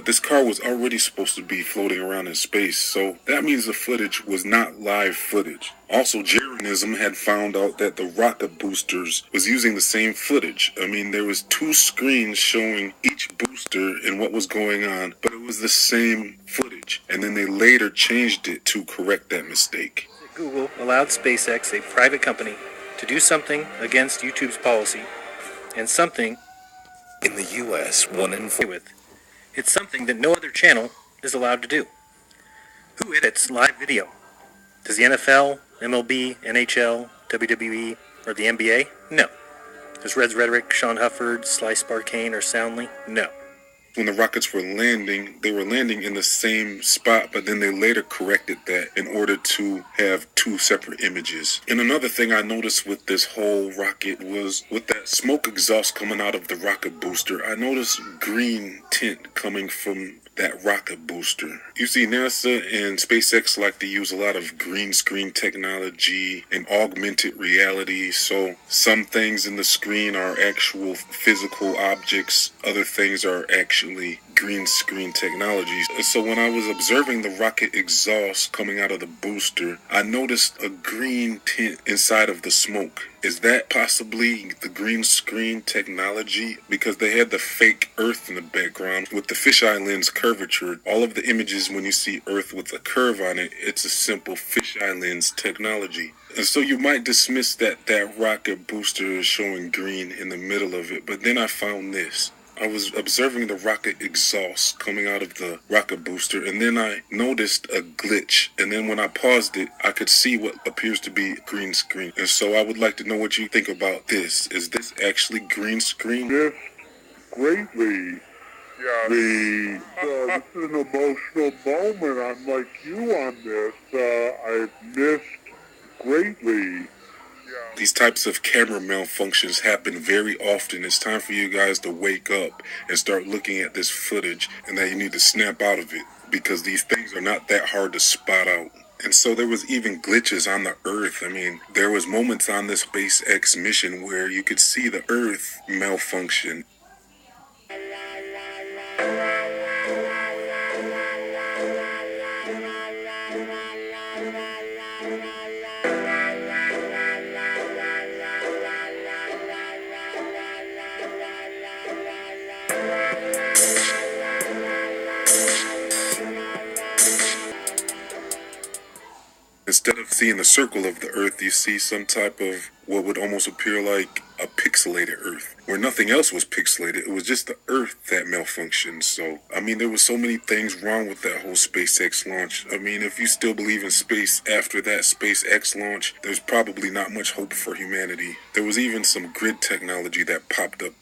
but this car was already supposed to be floating around in space, so that means the footage was not live footage. Also, Jeranism had found out that the rocket boosters was using the same footage. I mean, there was 2 screens showing each booster and what was going on, but it was the same footage, and then they later changed it to correct that mistake. Google allowed SpaceX, a private company, to do something against YouTube's policy, and something in the U.S. 1 in 4 with. It's something that no other channel is allowed to do. Who edits live video? Does the NFL, MLB, NHL, WWE, or the NBA? No. Does Reds Rhetoric, Sean Hufford, Slice Barkane, or Soundly? No. When the rockets were landing, they were landing in the same spot, but then they later corrected that in order to have 2 separate images. And another thing I noticed with this whole rocket was with that smoke exhaust coming out of the rocket booster, I noticed green tint coming from that rocket booster. You see, NASA and SpaceX like to use a lot of green screen technology and augmented reality, so some things in the screen are actual physical objects, other things are actually green screen technologies. So when I was observing the rocket exhaust coming out of the booster, I noticed a green tint inside of the smoke. Is that possibly the green screen technology? Because they had the fake Earth in the background with the fisheye lens curvature. All of the images when you see Earth with a curve on it, it's a simple fisheye lens technology. And so you might dismiss that rocket booster is showing green in the middle of it, but then I found this. I was observing the rocket exhaust coming out of the rocket booster, and then I noticed a glitch. And then when I paused it, I could see what appears to be green screen. And so I would like to know what you think about this. Is this actually green screen? Missed greatly. Yeah. This is an emotional moment. I'm like you on this. I've missed greatly. These types of camera malfunctions happen very often. It's time for you guys to wake up and start looking at this footage, and that you need to snap out of it, because these things are not that hard to spot out. And so there was even glitches on the Earth. I mean, there was moments on this SpaceX mission where you could see the Earth malfunction. Instead of seeing the circle of the Earth, you see some type of what would almost appear like a pixelated Earth, where nothing else was pixelated. It was just the Earth that malfunctioned. So, I mean, there were so many things wrong with that whole SpaceX launch. I mean, if you still believe in space after that SpaceX launch, there's probably not much hope for humanity. There was even some grid technology that popped up.